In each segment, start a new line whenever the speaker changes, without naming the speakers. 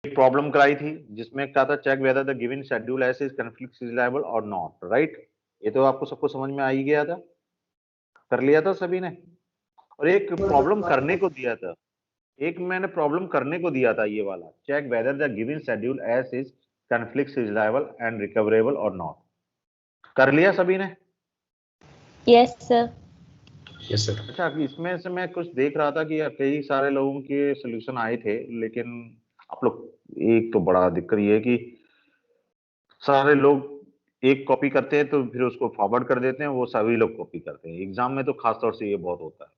एक प्रॉब्लम कराई थी जिसमें क्या था, check whether the given schedule S is conflict serializable और नॉट, राइट। ये तो आपको सबको समझ में आ ही गया था, कर लिया था सभी ने। और एक प्रॉब्लम करने को दिया था, एक मैंने प्रॉब्लम करने को दिया था, ये वाला, check whether the given schedule S is conflict serializable and recoverable और नॉट। कर लिया सभी ने?
Yes sir.
Yes sir.
अच्छा, इसमें से मैं कुछ देख रहा था कि कई सारे लोगों के सोल्यूशन आए थे, लेकिन आप लोग, एक तो बड़ा दिक्कत ये है कि सारे लोग एक कॉपी करते हैं तो फिर उसको फॉरवर्ड कर देते हैं, वो सभी लोग कॉपी करते हैं। एग्जाम में तो खासतौर से ये बहुत होता है,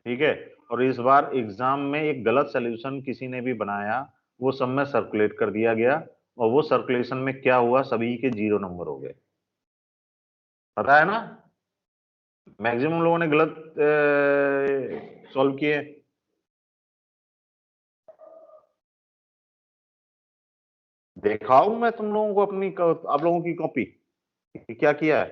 ठीक है। और इस बार एग्जाम में एक गलत सोल्यूशन किसी ने भी बनाया, वो सब में सर्कुलेट कर दिया गया, और वो सर्कुलेशन में क्या हुआ, सभी के 0 नंबर हो गए। पता है ना, मैक्सिमम लोगों ने गलत सॉल्व किए। दिखाऊं मैं तुम लोगों को अपनी, आप लोगों की कॉपी क्या किया है?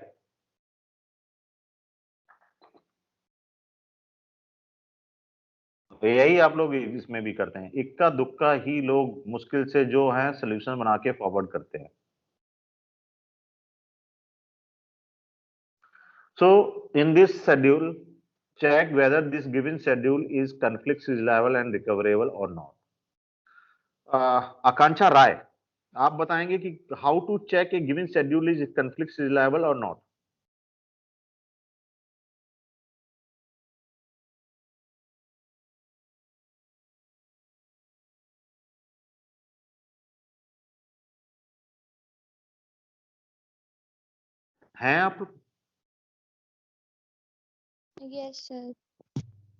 तो यही आप लोग इसमें भी करते हैं, इक्का दुक्का ही लोग मुश्किल से जो है सोल्यूशन बना के फॉरवर्ड करते हैं। So in this schedule, check whether this given schedule is conflict serializable and recoverable or not. आकांक्षा राय, आप बताएंगे कि how to check a given schedule is conflict serializable और नॉट। हैं आप?
Yes sir.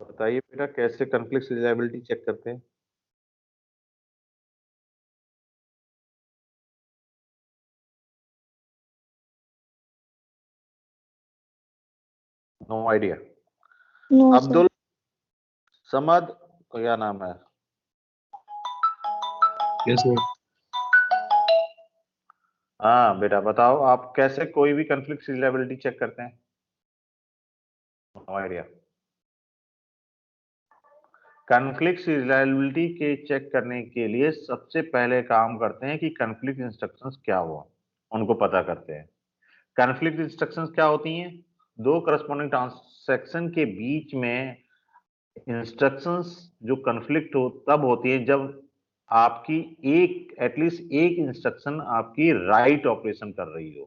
बताइए बेटा, कैसे conflict serializability चेक करते हैं? No idea.
No sir.
Abdul Samad, क्या नाम है?
Yes sir.
हाँ बेटा बताओ, आप कैसे कोई भी conflict serializability चेक करते हैं? No idea. कॉन्फ्लिक्ट सीरियलाइजेबिलिटी के चेक करने के लिए सबसे पहले काम करते हैं कि कॉन्फ्लिक्ट इंस्ट्रक्शंस क्या हुआ, उनको पता करते हैं। कॉन्फ्लिक्ट इंस्ट्रक्शंस क्या होती हैं? दो करस्पॉन्डिंग ट्रांजैक्शन के बीच में इंस्ट्रक्शंस जो कॉन्फ्लिक्ट हो तब होती है जब आपकी एक, एटलीस्ट एक इंस्ट्रक्शन आपकी राइट ऑपरेशन कर रही हो,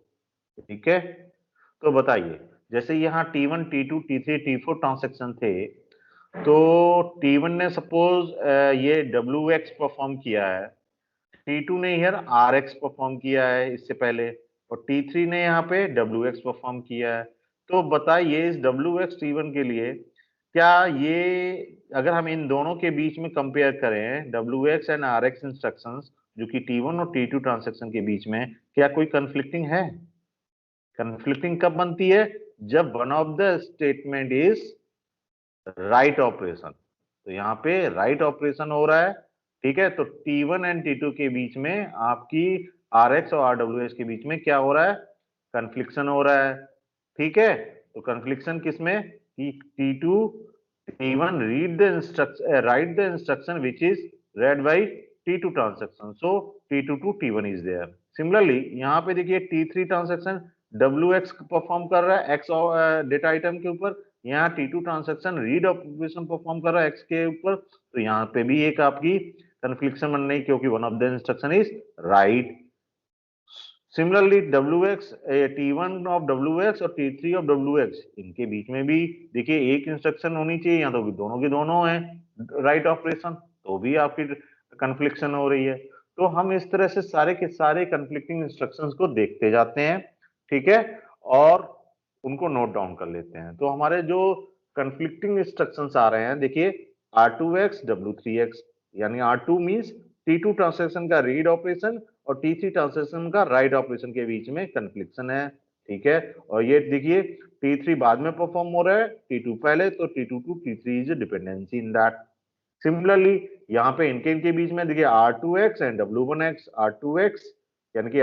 ठीक है। तो बताइए, जैसे यहाँ T1 T2 T3 T4 transaction थे, तो T1 ने सपोज ये WX परफॉर्म किया है, T2 ने यार RX परफॉर्म किया है इससे पहले, और T3 ने यहाँ पे WX परफॉर्म किया है। तो बताइए इस WX T1 के लिए, क्या ये, अगर हम इन दोनों के बीच में कंपेयर करें WX एंड RX इंस्ट्रक्शंस, जो कि T1 और T2 ट्रांजैक्शन के बीच में, क्या कोई कंफ्लिक्टिंग है? कंफ्लिक्टिंग कब बनती है? जब one of the statement is write operation. तो यहाँ पे राइट ऑपरेशन हो रहा है, ठीक है। तो T1 एंड T2 के बीच में आपकी RX और RWS के बीच में क्या हो रहा है? कन्फ्लिक्शन हो रहा है, ठीक है। तो कन्फ्लिक्शन किसमें कि T2 T1 read the instruction, right the instruction which is read by T2 transaction, so T2 to T1 is there. Similarly यहाँ पे देखिए T3 ट्रांजेक्शन WX परफॉर्म कर रहा है X डेटा आइटम के ऊपर, यहाँ T2 transaction read operation perform कर रहा है X के ऊपर, तो यहाँ पे भी एक आपकी कन्फ्लिक्शन बन रही, क्योंकि one of the instruction is right. Similarly WX, T1 of WX और T3 ऑफ WX, इनके बीच में भी देखिए एक इंस्ट्रक्शन होनी चाहिए, या तो दोनों के दोनों है राइट ऑपरेशन, तो भी आपकी कन्फ्लिक्शन हो रही है। तो हम इस तरह से सारे के सारे कन्फ्लिक्टिंग इंस्ट्रक्शंस को देखते जाते हैं, ठीक है, और उनको नोट डाउन कर लेते हैं। तो हमारे जो कन्फ्लिक्टिंग इंस्ट्रक्शंस आ रहे हैं, देखिए R2X W3X, यानी R2 मींस T2 ट्रांजैक्शन का रीड ऑपरेशन और T3 ट्रांजैक्शन का राइट ऑपरेशन के बीच में कन्फ्लिक्शन है, ठीक है। और ये देखिए T3 बाद में परफॉर्म हो रहा है, T2 पहले, तो T2 to T3 is dependency in that. Similarly यहाँ पे इनके इनके बीच में देखिए R2X एंड W1X, R2X यानी कि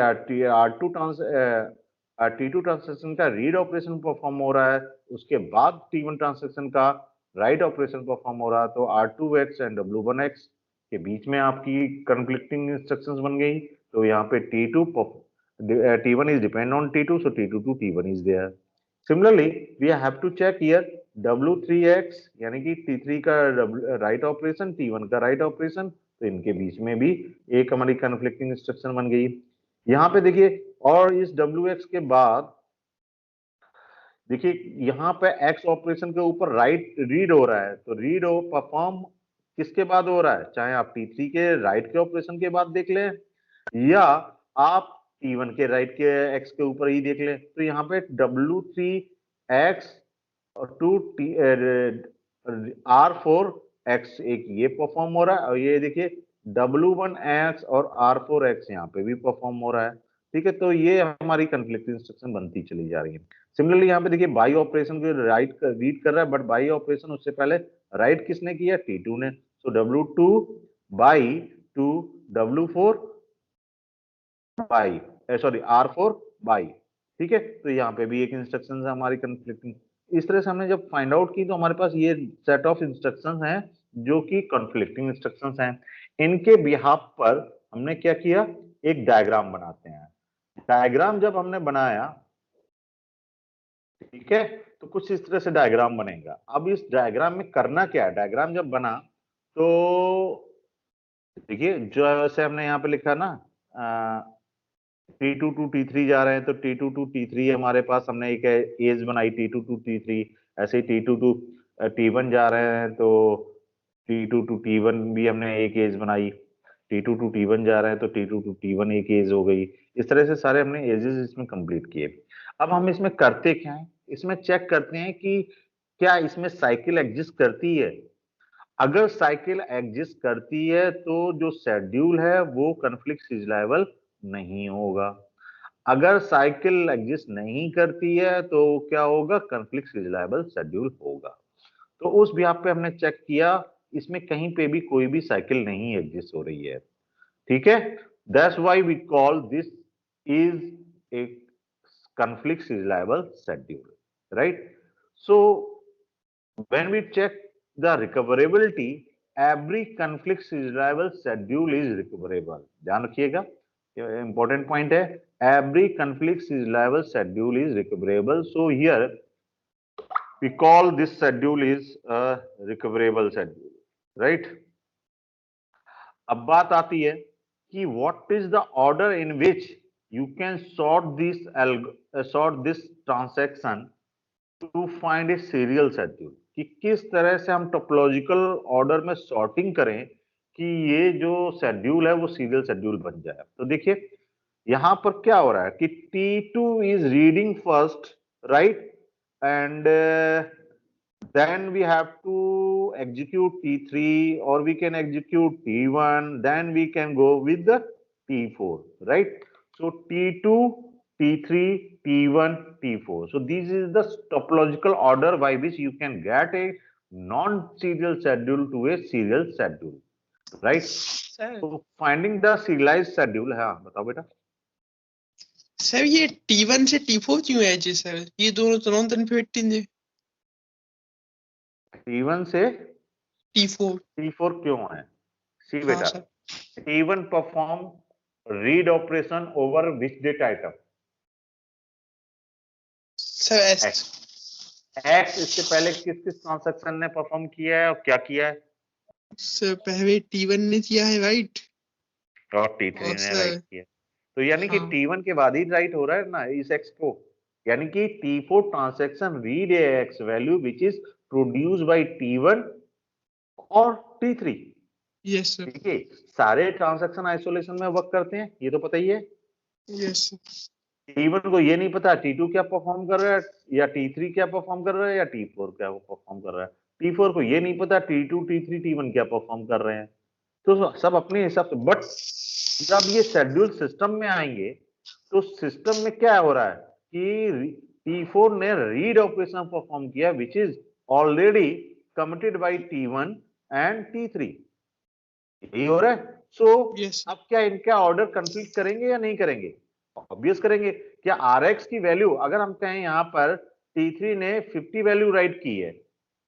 T2 ट्रांजैक्शन का रीड ऑपरेशन परफॉर्म हो रहा है, उसके बाद T1 ट्रांजैक्शन का राइट ऑपरेशन परफॉर्म हो रहा है, तो R2X एंड W1X के बीच में आपकी कंफ्लिक्टिंग इंस्ट्रक्शंस बन गई, तो यहाँ पे T1 is depend on T2, so T2 to T1 is there. Similarly, we have to check here W3X यानी कि T3 का राइट ऑपरेशन, T1 का राइट ऑपरेशन, तो इनके बीच में भी एक हमारी कंफ्लिक्टिंग इंस्ट्रक्शन बन गई। यहाँ पे देखिए, और इस WX के बाद देखिए यहाँ पे X ऑपरेशन के ऊपर राइट रीड हो रहा है, तो रीड परफॉर्म किसके बाद हो रहा है, चाहे आप T3 के राइट के ऑपरेशन के बाद देख लें या आप T1 के राइट के X के ऊपर ही देख लें। तो यहाँ पे W3X और R4X एक ये परफॉर्म हो रहा है, और ये देखिए W1X और R4X यहाँ पे भी परफॉर्म हो रहा है। ठीक है, तो ये हमारी कंफ्लिक्ट इंस्ट्रक्शन बनती चली जा रही है। सिमिलरली यहाँ पे देखिए बाई ऑपरेशन को राइट रीड कर रहा है, बट बाई ऑपरेशन उससे पहले राइट किसने किया, T2 ने, सो W2 by two W4 by sorry R4 by. ठीक है, तो यहाँ पे भी एक इंस्ट्रक्शन है हमारी कंफ्लिक्टिंग। इस तरह से हमने जब फाइंड आउट की तो हमारे पास ये सेट ऑफ इंस्ट्रक्शंस हैं जो कि कंफ्लिक्टिंग इंस्ट्रक्शंस हैं। इनके बिहाफ पर हमने क्या किया, एक डायग्राम बनाते हैं। डायग्राम जब हमने बनाया, ठीक है, तो कुछ इस तरह से डायग्राम बनेगा। अब इस डायग्राम में करना क्या है, डायग्राम जब बना तो देखिए जैसे हमने यहाँ पे लिखा ना T2 टू T3 जा रहे हैं, तो T2 टू T3 हमारे पास हमने एक एज बनाई T2 टू T3। ऐसे ही T2 टू T1 जा रहे हैं तो T2 टू T1 भी हमने एक एज बनाई। T2 टू T1 जा रहे हैं तो T2 टू T1 एक एज हो गई। इस तरह से सारे हमने एजेस इसमें कंप्लीट किए। अब हम इसमें करते क्या है, इसमें चेक करते हैं कि क्या इसमें साइकिल एग्जिस्ट करती है। अगर साइकिल एग्जिस्ट करती है तो जो शेड्यूल है वो कॉन्फ्लिक्ट सीरियलाइजेबल नहीं होगा। अगर साइकिल एग्जिस्ट नहीं करती है तो क्या होगा, कॉन्फ्लिक्ट सीरियलाइजेबल शेड्यूल होगा। तो उस बिहाफ पे हमने चेक किया, इसमें कहीं पे भी कोई भी साइकिल नहीं एग्जिस्ट हो रही है। ठीक है, that's why we call this is a conflict serializable schedule, right. So when we check the recoverability, every conflict serializable schedule is recoverable। ध्यान रखिएगा, इंपॉर्टेंट पॉइंट है, every conflict serializable schedule is recoverable। so here we call this schedule is a recoverable schedule, right। अब बात आती है कि what is the order in which you can sort this transaction to find a serial schedule, कि किस तरह से हम टोपोलॉजिकल ऑर्डर में सॉर्टिंग करें कि ये जो शेड्यूल है वो सीरियल शेड्यूल बन जाए। तो देखिए यहां पर क्या हो रहा है कि T2 is reading first, right, and then we have to execute T3 or we can execute T1, then we can go with the T4, right। so T2 T3 T1 T4, so this is the topological order by which you can get a non-serial schedule to a serial schedule, right। so finding the serialized schedule, हाँ बताओ बेटा।
Sir ये T1 से T4 क्यों है जी sir, ये दोनों तो नॉन कन्फिक्टिंग है।
T1 से
T4
क्यों है, सी बेटा,
sir.
T1 perform read operation over which date item,
sir
X. इससे पहले किस किस ट्रांजैक्शन ने परफॉर्म किया है और क्या किया है,
सर पहले T1 ने किया है राइट,
और T3 ने राइट किया। तो यानी कि T1 के बाद ही राइट हो रहा है ना इस एक्स को, यानी कि T4 transaction read A x value which is produced by T1 और T3।
Yes sir.
ठीक है, सारे ट्रांजैक्शन आइसोलेशन में वर्क करते हैं, ये तो पता ही है।
यस
T1 को ये नहीं पता T2 क्या परफॉर्म कर रहा है या T3 क्या परफॉर्म कर रहा है या T4 क्या परफॉर्म कर रहा है। T4 को ये नहीं पता T2 T3 T1 क्या परफॉर्म कर रहे हैं। तो सब अपने हिसाब से, बट जब ये शेड्यूल सिस्टम में आएंगे तो सिस्टम में क्या हो रहा है कि T4 ने रीड ऑपरेशन परफॉर्म किया which is already committed by T1 and T3, यही हो रहा है। सो अब क्या इनका ऑर्डर कंप्लीट करेंगे या नहीं करेंगे, ऑब्वियस करेंगे। क्या Rx की वैल्यू अगर हम कहें यहाँ पर T3 ने 50 वैल्यू राइट की है,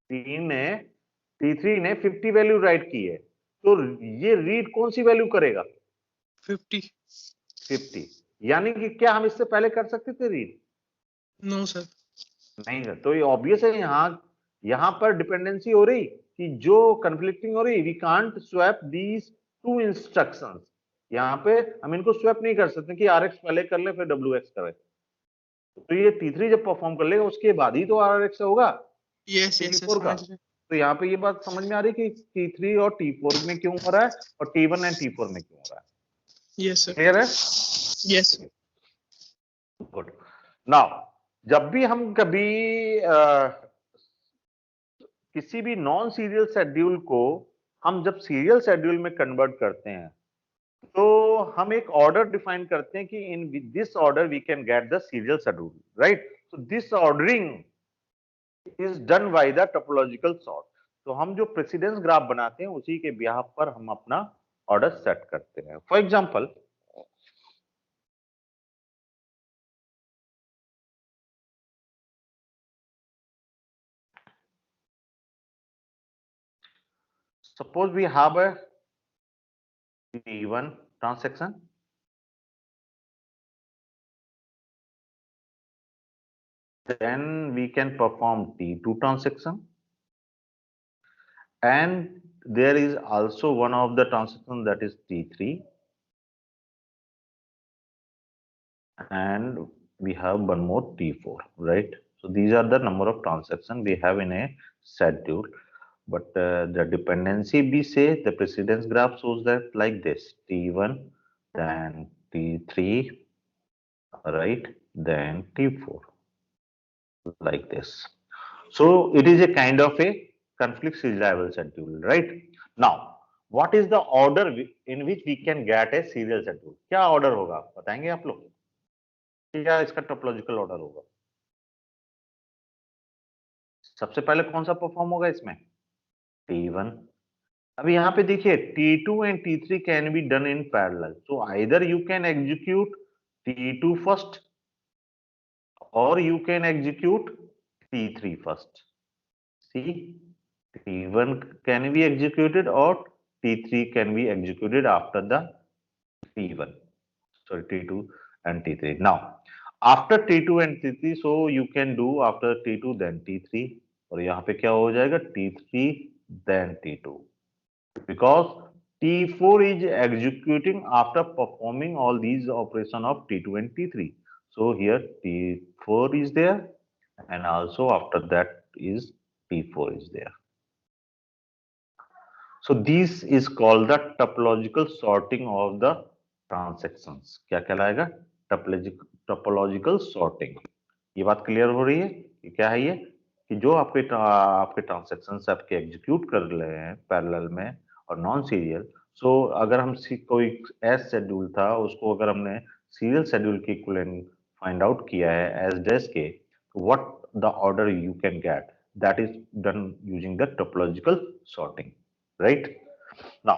T3 ने 50 वैल्यू राइट की है, तो ये रीड कौन सी वैल्यू करेगा?
50।
यानी कि क्या हम इससे पहले कर सकते थे रीड?
No sir.
नहीं है। तो ये ऑब्वियस है, यहां पर डिपेंडेंसी हो रही कि जो कंफ्लिक्टिंग हो रही, we can't swap these two instructions. यहाँ पे हम इनको स्वैप नहीं कर सकते कि RX पहले कर ले फिर WX करे। तो ये T3 जब परफॉर्म कर लेगा उसके बाद ही तो RX होगा
यस यस
T4 का। तो यहाँ पे ये बात समझ में आ रही कि T3 और T4 में क्यों हो रहा है और T1 एंड T4 में क्यों हो रहा है।
Yes sir.
क्लियर है?
यस।
गुड। नाउ जब भी हम कभी किसी भी नॉन सीरियल शेड्यूल को हम जब सीरियल शेड्यूल में कन्वर्ट करते हैं तो हम एक ऑर्डर डिफाइन करते हैं कि in this order we can get the serial schedule, right? So this ordering is done by the topological sort. तो हम जो प्रेसिडेंस ग्राफ बनाते हैं उसी के बिहाफ पर हम अपना ऑर्डर सेट करते हैं। For example, suppose we have a T1 transaction, then we can perform T2 transaction, and there is also one of the transaction that is T3, and we have one more T4, right? So these are the number of transactions we have in a schedule. But the dependency, we say the precedence graph shows that like this: T1, then T3, right? Then T4, like this. So it is a kind of a conflict serializable schedule, right? Now, what is the order in which we can get a serial schedule? क्या order होगा बताएंगे आप लोग? क्या इसका topological order होगा? सबसे पहले कौन सा परफॉर्म होगा इसमें? T1। अभी यहाँ पे देखिए T2 and T3 can be done in parallel. So either you can execute T2 first or you can execute T3 first. See, T1 can be executed or T3 can be executed after the T1. Sorry, T2 and T3. Now, after T2 and T3, so you can do after T2 then T3, और यहाँ पे क्या हो जाएगा? T3 then T2, because T4 is executing after performing all these operation of T2 and T3. So here T4 is there, and also after that is T4 is there. So this is called the topological sorting of the transactions. क्या कहलाएगा? Topological sorting. ये बात clear हो रही है कि क्या है ये? कि जो आपके ट्रांजैक्शंस आपके एग्जीक्यूट कर रहे हैं पैरेलल में और नॉन सीरियल, सो अगर हम कोई एस शेड्यूल था उसको अगर हमने सीरियल शेड्यूल के इक्विवेलेंट फाइंड आउट किया है एस डैश के, what the order you can get, that is done using the topological sorting, right? Now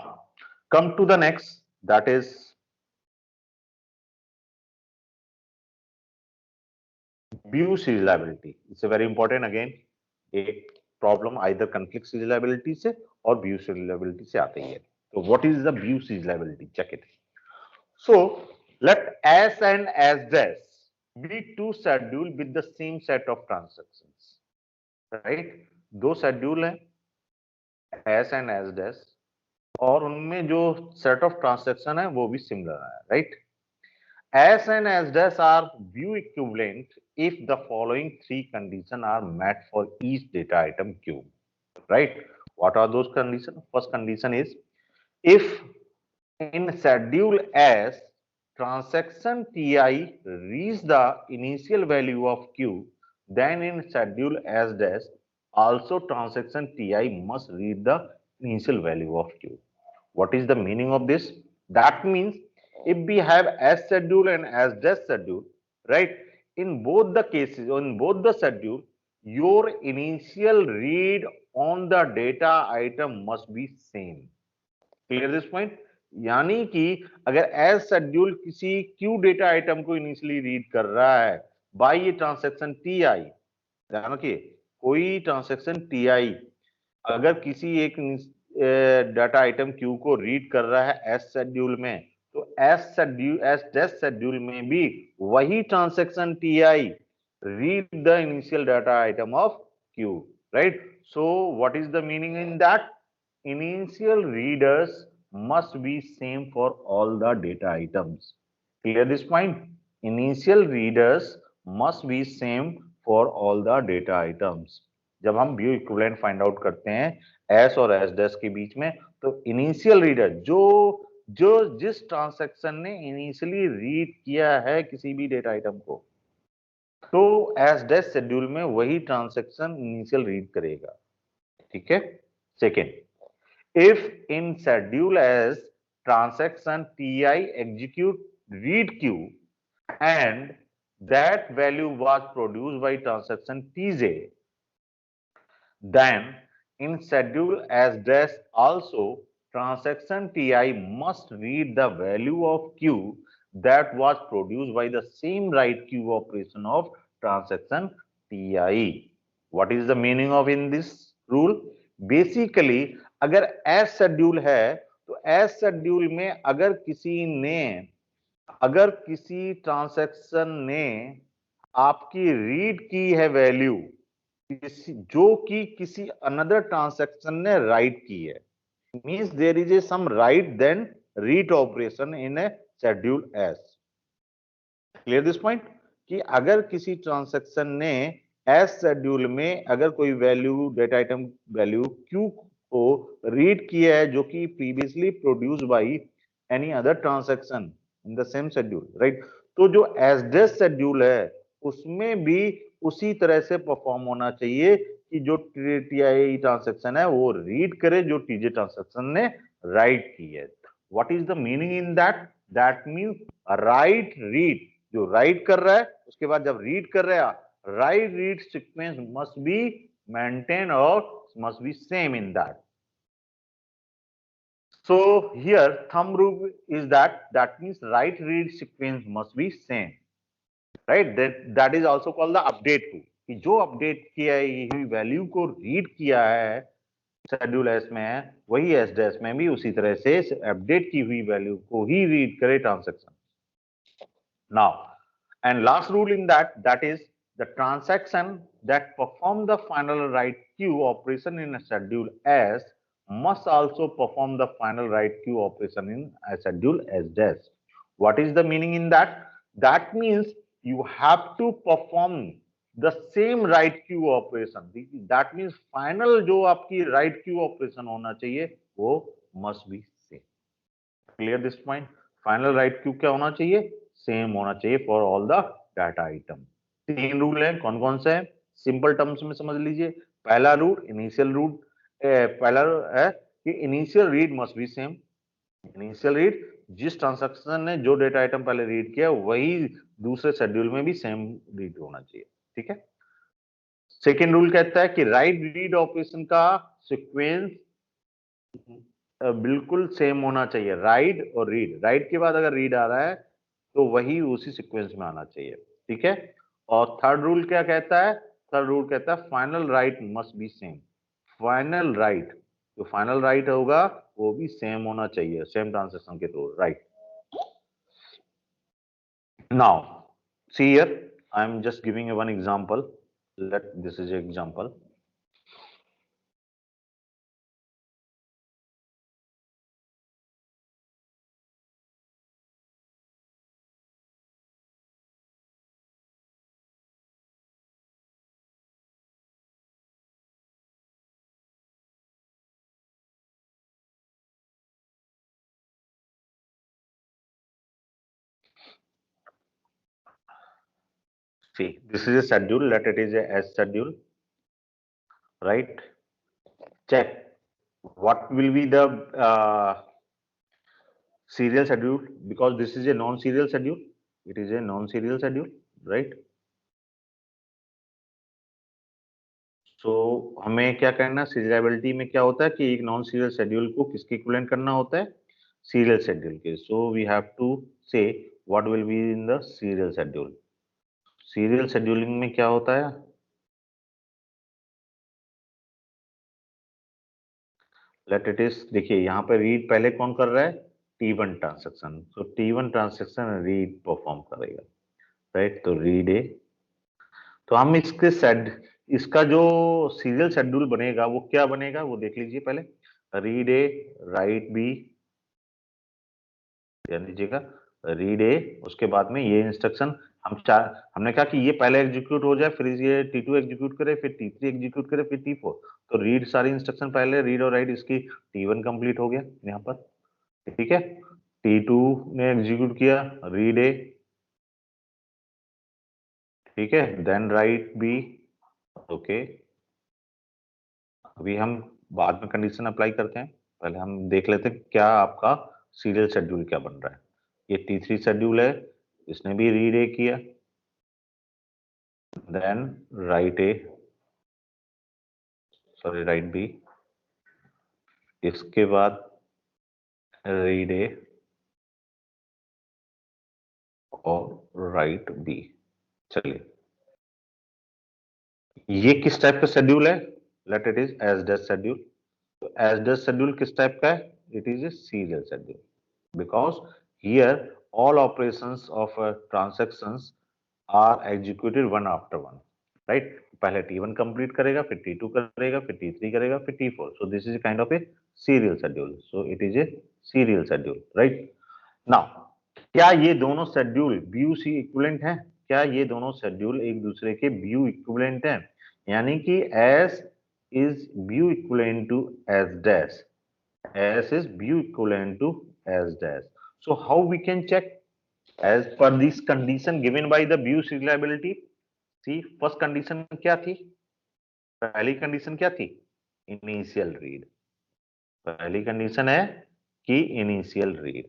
come to the next, that is view serializability. It's a very important again एक problem either conflict serializability से और view serializability से आती है। तो what is the view serializability? Check it. So let S and S dash be two schedule with the same set of transactions, right? दो schedule हैं S and S dash और उनमें जो सेट ऑफ ट्रांजैक्शन है वो भी similar है, right? S and S dash are view equivalent if the following three conditions are met for each data item Q, right? What are those conditions? First condition is if in schedule S transaction Ti reach the initial value of Q, then in schedule S dash also transaction Ti must reach the initial value of Q. What is the meaning of this? That means if we have S schedule and S dash schedule, right? In both the cases, in both the schedule, your initial read on the data item must be same. Clear this point? यानी कि अगर S schedule किसी Q data item को initially read कर रहा है bye ये transaction Ti, ध्यान रखिए कोई ट्रांजैक्शन Ti अगर किसी एक डाटा आइटम क्यू को रीड कर रहा है एस शेड्यूल में, तो एस डेस शेड्यूल में भी वही transaction T I read the initial data item of Q, right? So what is the meaning in that? Initial readers must be same for all the data items. Clear this point? Initial readers must be same for all the data items. जब हम view equivalent find out करते हैं S और S dash के बीच में, तो initial reader जो जिस ट्रांजैक्शन ने इनिशियली रीड किया है किसी भी डेटा आइटम को, तो एस डैश शेड्यूल में वही ट्रांजैक्शन इनिशियल रीड करेगा, ठीक है? Second, if in schedule as transaction ti execute read queue and that value was produced by transaction tj, then in schedule as dash also transaction ti must read the value of q that was produced by the same write queue operation of transaction ti. What is the meaning of in this rule? Basically अगर S schedule है तो S schedule में अगर किसी transaction ने आपकी read की है वैल्यू जो कि किसी अनदर ट्रांजैक्शन ने राइट की है, means there is a some write then read operation in a schedule S. Clear this point? कि अगर किसी ट्रांजैक्शन ने एस शेड्यूल में अगर कोई value data item value Q को रीड किया है जो कि previously produced by any other transaction in the same schedule, right? तो जो एस डैश शेड्यूल है उसमें भी उसी तरह से परफॉर्म होना चाहिए कि जो टीआई ट्रांजैक्शन है वो रीड करे जो टीजे ट्रांजैक्शन ने राइट की है. What is the meaning in that? That means right read, जो राइट कर रहा है उसके बाद जब रीड कर रहा है right read sequence must be maintain और must be same in that. So here thumb rule is that means write read sequence must be same, right? That is also called the update rule कि जो update किया हुई value को read किया है schedule S में वही S dash में भी उसी तरह से अपडेट की हुई वैल्यू को ही रीड करे transaction. Now and last rule in that is the transaction that perform the final write queue operation in a schedule S must also perform the final write queue operation in a schedule S dash. What is the meaning in that? That means you have to perform the same write queue operation. That means final जो आपकी write queue operation होना चाहिए वो must be same. Clear this point? Final write queue क्या होना चाहिए? Same होना चाहिए for all the data item. 3 rule है. कौन कौन से हैं? सिंपल टर्म्स में समझ लीजिए. पहला रूल इनिशियल रूल, पहला है कि initial read must be same. Initial read जिस ट्रांजैक्शन ने जो डेटा आइटम पहले रीड किया वही दूसरे शेड्यूल में भी सेम रीड होना चाहिए, ठीक है? सेकेंड रूल कहता है कि राइट रीड ऑपरेशन का सीक्वेंस बिल्कुल सेम होना चाहिए. राइट और रीड, राइट के बाद अगर रीड आ रहा है तो वही उसी सीक्वेंस में आना चाहिए, ठीक है? और थर्ड रूल क्या कहता है? थर्ड रूल कहता है final write must be same. Final right, जो फाइनल राइट होगा वो भी सेम होना चाहिए, सेम ट्रांजैक्शन के through, right? Now see here I am just giving one example. Let this is example. See, this is a schedule. Let it is a S schedule, right? Check what will be the serial schedule because this is a non-serial schedule. It is a non-serial schedule, right? So हमें क्या करना, सीरियलाइबिलिटी में क्या होता है कि एक non serial schedule को किसके इक्विवेलेंट करना होता है? सीरियल शेड्यूल के. सो वी हैव टू से what will be in the serial schedule. Serial scheduling में क्या होता है? लेट इट इज, देखिए यहाँ पे रीड पहले कौन कर रहा है, T1 ट्रांजेक्शन, तो T1 ट्रांजेक्शन रीड परफॉर्म करेगा, राइट। तो रीड ए, तो हम इसका जो सीरियल शेड्यूल बनेगा वो क्या बनेगा वो देख लीजिए पहले। रीड ए, राइट बी, ध्यान दीजिएगा, रीड ए, उसके बाद में ये इंस्ट्रक्शन हमने कहा कि ये पहले एग्जीक्यूट हो जाए, फिर ये T2 एग्जीक्यूट करे, फिर T3 एग्जीक्यूट करे, फिर T4। तो रीड सारी इंस्ट्रक्शन पहले, रीड और राइट इसकी T1 कंप्लीट हो गया यहाँ पर, ठीक है। T2 ने एग्जीक्यूट किया रीड ए, ठीक है, देन राइट बी, ओके। अभी हम बाद में कंडीशन अप्लाई करते हैं, पहले हम देख लेते हैं क्या आपका सीरियल शेड्यूल क्या बन रहा है। ये T3 शेड्यूल है, इसने भी रीड ए किया, देन राइट ए, सॉरी राइट बी, इसके बाद रीड ए और राइट बी। चलिए ये किस टाइप का शेड्यूल है, let it is S dash schedule. तो एज डैश शेड्यूल किस टाइप का है, it is a serial schedule, because here all operations of transactions are executed one after one, right? पहले T1 कंप्लीट करेगा, फिर T2 करेगा, फिर T3 करेगा, फिर T4। so this is kind of a serial schedule, so it is a serial schedule, right? now क्या ये दोनों शेड्यूल व्यू सी इक्विवेलेंट हैं, क्या ये दोनों शेड्यूल एक दूसरे के व्यू इक्विवेलेंट हैं, यानी कि S is view equivalent to S dash, S is view equivalent to S dash. So how we can check as per this condition given by the view serializability? See, first condition क्या थी, पहली condition क्या थी, initial read. पहली condition है कि initial read,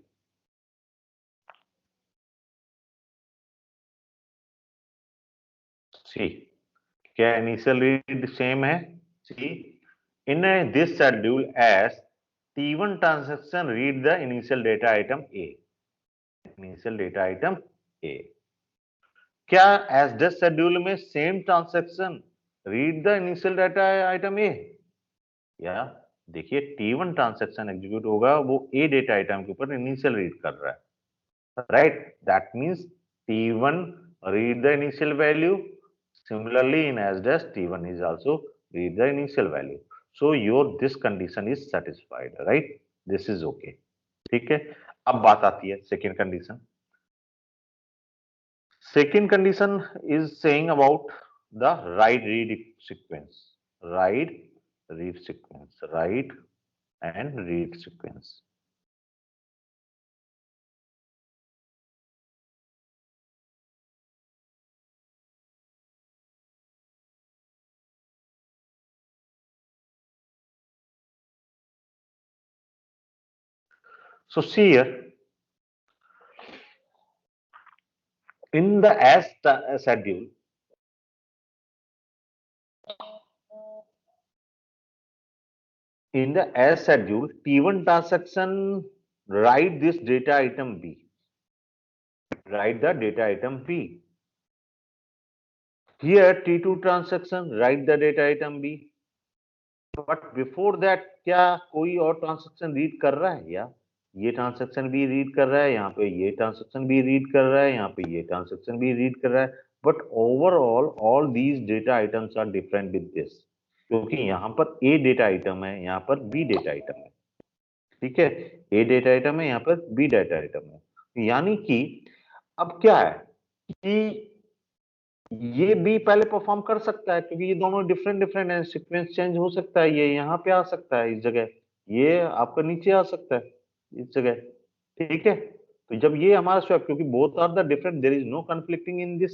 सी क्या initial read same है, see in this schedule S T1 transaction read the initial data item A, initial data item A. क्या एज डैश शेड्यूल में same transaction read the initial data item A, या देखिए T1 transaction execute होगा वो ए data item के ऊपर initial read कर रहा है, right. That means T1 read the initial value, similarly in S dash T1 is also read the initial value. So your this condition is satisfied, right, this is okay, ठीक है। अब बात आती है second condition. Second condition is saying about the write read sequence, write read sequence, write and read sequence. So see here in the as schedule, in the as schedule, T1 transaction write this data item B, write the data item B. Here T2 transaction write the data item B. But before that क्या कोई और transaction read कर रहा है, या ये transaction भी read कर रहा है, यहाँ पे ये ट्रांजेक्शन भी रीड कर रहा है, यहाँ पे ये ट्रांजेक्शन भी रीड कर रहा है, but overall all these data items are different with this, क्योंकि यहाँ पर ए डेटा आइटम है, यहाँ पर बी डेटा आइटम है, ठीक है, ए डेटा आइटम है, यहाँ पर बी डेटा आइटम है। यानी कि अब क्या है कि ये बी पहले परफॉर्म कर सकता है, क्योंकि ये दोनों डिफरेंट है, सीक्वेंस चेंज हो सकता है, ये यहाँ पे आ सकता है इस जगह, ये आपका नीचे आ सकता है इस जगह, ठीक है। तो जब ये हमारा स्वैप, क्योंकि both are the different, there is no conflicting in this,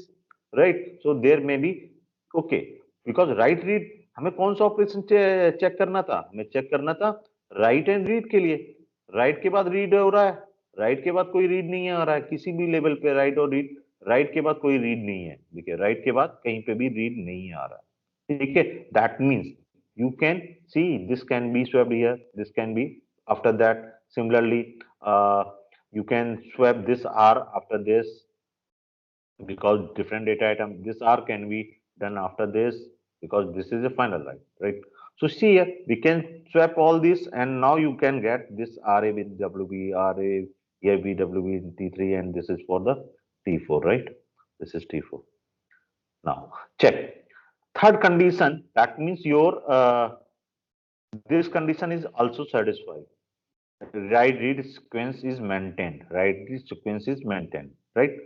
right, so there may be okay, because write read हमें कौन सा ऑपरेशन चेक करना था, हमें चेक करना था राइट एंड रीड के लिए। राइट के बाद रीड हो रहा है, राइट के बाद कोई रीड नहीं आ रहा है किसी भी लेवल पे, राइट और रीड, राइट के बाद कोई रीड नहीं है, देखिए राइट के बाद कहीं पे भी रीड नहीं आ रहा, ठीक है। That means you can see this can be swapped here, this can be after that, similarly you can swap this R after this, because different data item, this R can be done after this, because this is a final line, right? So see here, we can swap all this, and now you can get this RA with WB, RA here BWB in T3, and this is for the T4, right? This is T4. Now check third condition. That means your this condition is also satisfied. Right read sequence is maintained. Right read sequence is maintained. Right.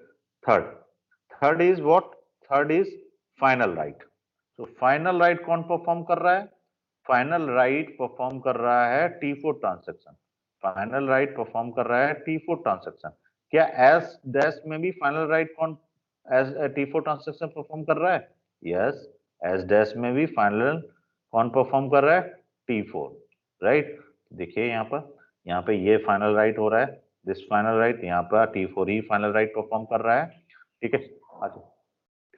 Third is what? Third is final write. So final write कौन perform कर रहा है? Final write perform कर रहा है T4 transaction. Final write perform कर रहा है T4 transaction. क्या S dash में भी final write कौन as T4 transaction perform कर रहा है? Yes, S dash में भी final कौन perform कर रहा है? T4, right? देखिए यहाँ पे ये फाइनल राइट हो रहा है, दिस फाइनल राइट, यहाँ पर T4 ही फाइनल राइट परफॉर्म कर रहा है, ठीक है। अच्छा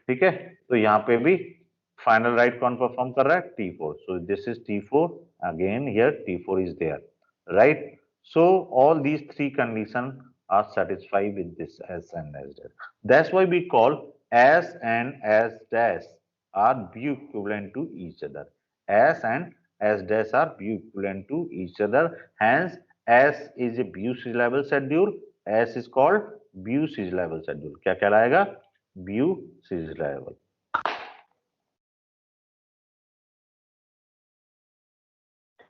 ठीक है, तो यहाँ पे भी फाइनल राइट कौन परफॉर्म कर रहा है? T4. So this is T4, again here T4 is there, right. So all these three condition are satisfied with this S and S dash. That's why we call S and S dash are view equivalent to each other. S and S dash are view equivalent to each other. Hence, S is a view serializable schedule. S is called view serializable schedule. क्या कहलाएगा? View serializable.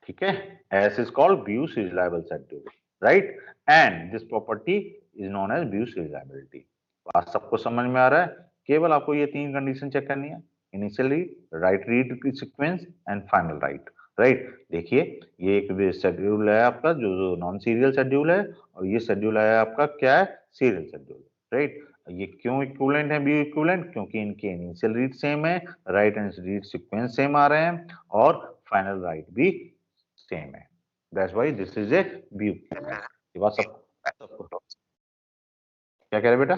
ठीक है, S is called view serializable schedule, right? And this property is known as view serializability. बात सबको समझ में आ रहा है? केवल आपको ये तीन कंडीशन चेक करनी है, initial read, right read sequence and final right, right. देखिए ये एक शेड्यूल है आपका जो नॉन सीरियल शेड्यूल है, और ये शेड्यूल है आपका क्या है? Serial schedule, right. ये क्यों इक्विवेलेंट है? व्यू इक्विवेलेंट क्योंकि इनके इनिशियल रीड सेम है, write and read sequence same आ रहे हैं, और फाइनल राइट भी सेम है। That's why this is a view. ये बात सबको क्या कह रहे बेटा?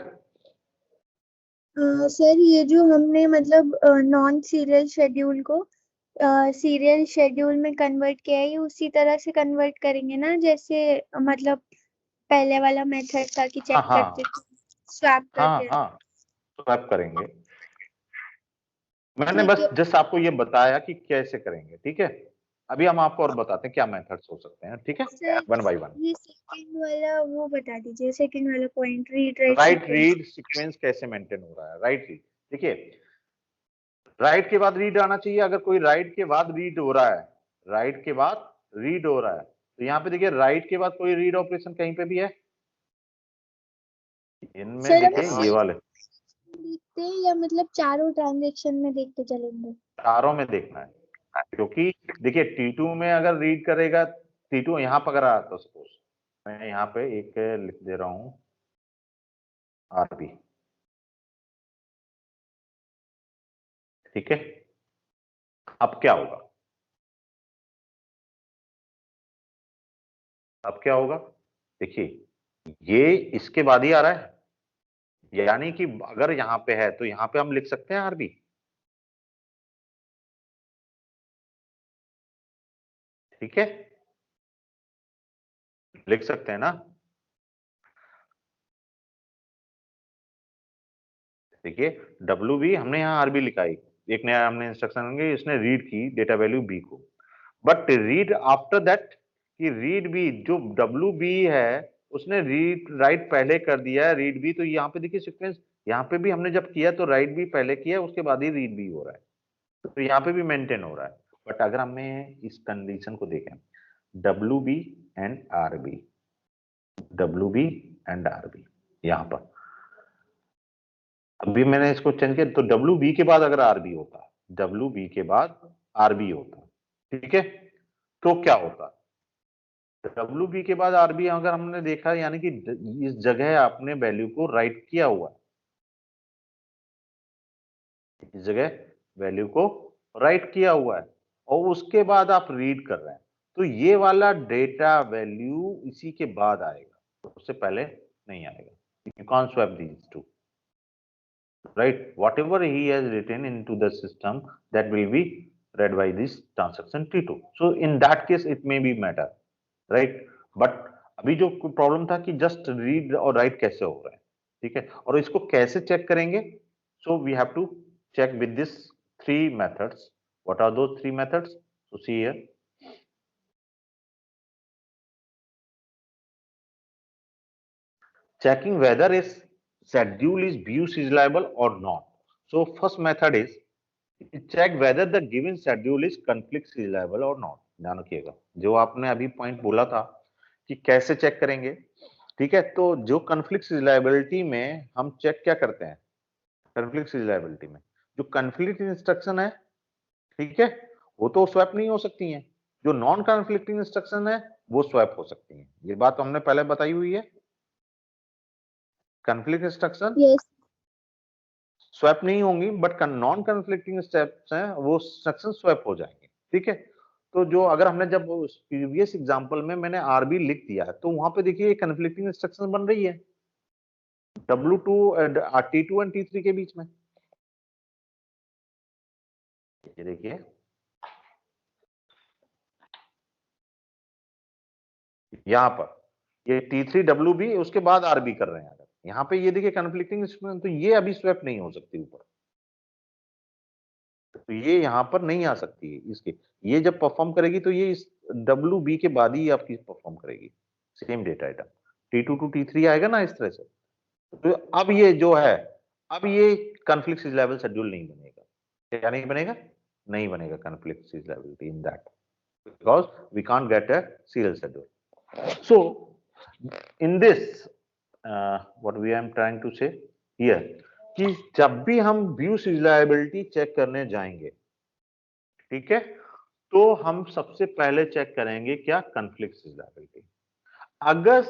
सर ये जो हमने मतलब नॉन सीरियल शेड्यूल को सीरियल शेड्यूल में कन्वर्ट किया है, ये उसी तरह से कन्वर्ट करेंगे ना, जैसे मतलब पहले वाला मेथड था कि चेक करते थे स्वैप करके।
हाँ स्वैप करेंगे। मैंने बस जस्ट आपको ये बताया कि कैसे करेंगे, ठीक है। अभी हम आपको और बताते हैं क्या मेथड्स हो सकते हैं, ठीक है, वन बाय वन।
ये सेकंड वाला वो बता दीजिए, सेकंड वाला पॉइंट
राइट रीड सीक्वेंस कैसे मेंटेन हो रहा है? राइट रीड, देखिए राइट के बाद रीड आना चाहिए। अगर कोई राइट के बाद रीड हो रहा है, राइट के बाद रीड हो रहा है, तो यहाँ पे देखिए राइट के बाद कोई रीड ऑपरेशन कहीं पे भी है इनमें? देखिए ये वाले
देखते हैं या मतलब चारों ट्रांजैक्शन में देखते चलेंगे? चारों
में देखना है, क्योंकि देखिए T2 में अगर रीड करेगा, T2 यहाँ पकड़ रहा था, सपोज मैं यहाँ पे एक लिख दे रहा हूँ RB, ठीक है। अब क्या होगा? अब क्या होगा? देखिए ये इसके बाद ही आ रहा है, यानी कि अगर यहाँ पे है तो यहाँ पे हम लिख सकते हैं RB, ठीक है, लिख सकते हैं ना। देखिए WB हमने यहाँ RB लिखा है, एक नया हमने इंस्ट्रक्शन देंगे, इसने रीड की डेटा वैल्यू B को, बट रीड आफ्टर दैट कि रीड B जो WB है उसने रीड राइट पहले कर दिया है रीड B, तो यहाँ पे देखिए सीक्वेंस, यहाँ पे भी हमने जब किया तो राइट B पहले किया, उसके बाद ही रीड B हो रहा है, तो यहाँ पे भी मेंटेन हो रहा है। बट अगर हमें इस कंडीशन को देखें WB and RB, WB and RB, यहाँ पर अभी मैंने इसको चेंज किया, तो WB के बाद अगर RB होता, WB के बाद RB होता, ठीक है, तो क्या होता? WB के बाद RB अगर हमने देखा, यानी कि इस जगह आपने वैल्यू को राइट किया हुआ है, इस जगह वैल्यू को राइट किया हुआ है, और उसके बाद आप रीड कर रहे हैं, तो ये वाला डेटा वैल्यू इसी के बाद आएगा, उससे पहले नहीं आएगा। You can't swap these two, right? Whatever he has written into the system, that will be read by this transaction T2. So in that case it may be matter, right? But अभी जो problem था कि just read और right कैसे हो रहा है, ठीक है, और इसको कैसे चेक करेंगे? So we have to check with this three methods. What are those three methods? So see here. Checking whether a schedule is view serializable or not. So first method is check whether the given schedule is conflict serializable or not. ध्यान रखिएगा, जो आपने अभी point बोला था कि कैसे check करेंगे, ठीक है। तो जो conflict serializability में हम चेक क्या करते हैं, conflict serializability में जो conflict इंस्ट्रक्शन है, ठीक है, वो तो स्वैप नहीं हो सकती हैं, जो नॉन कॉन्फ्लिक्टिंग इंस्ट्रक्शन है वो स्वैप हो सकती हैं। ये बात हमने पहले बताई हुई है। कॉन्फ्लिक्ट इंस्ट्रक्शन
यस
स्वैप नहीं होंगी, बट नॉन कॉन्फ्लिक्टिंग स्टेप्स हैं वो इंस्ट्रक्शन स्वैप हो जाएंगे, ठीक है। तो जो अगर हमने जब प्रीवियस एग्जांपल में मैंने आरबी लिख दिया है, तो वहां पे देखिए कॉन्फ्लिक्टिंग इंस्ट्रक्शन बन रही है W2 T2 एंड T3 के बीच में। ये देखिए यहाँ पर ये T3 WB उसके बाद RB कर रहे हैं। अगर यहाँ पे ये देखिए कॉन्फ्लिक्टिंग इंस्ट्रक्शन, तो ये अभी स्वैप नहीं हो सकती ऊपर, तो ये यहाँ पर नहीं आ सकती है। इसके ये जब परफॉर्म करेगी तो ये इस WB के बाद ही आपकी परफॉर्म करेगी same data item. T2 to T3 आएगा ना इस तरह से। तो अब ये जो है, अब ये कॉन्फ्लिक्ट सीरियलाइजेबल शेड्यूल नहीं बनेगा। क्या नहीं बनेगा? नहीं बनेगा conflict serializability in that, because we can't get a serial schedule. So in this what we am trying to say here कि जब भी हम व्यू सीरियलाइजेबिलिटी चेक करने जाएंगे, ठीक है, तो हम सबसे पहले चेक करेंगे क्या, कॉन्फ्लिक्ट सीरियलाइजेबिलिटी। अगर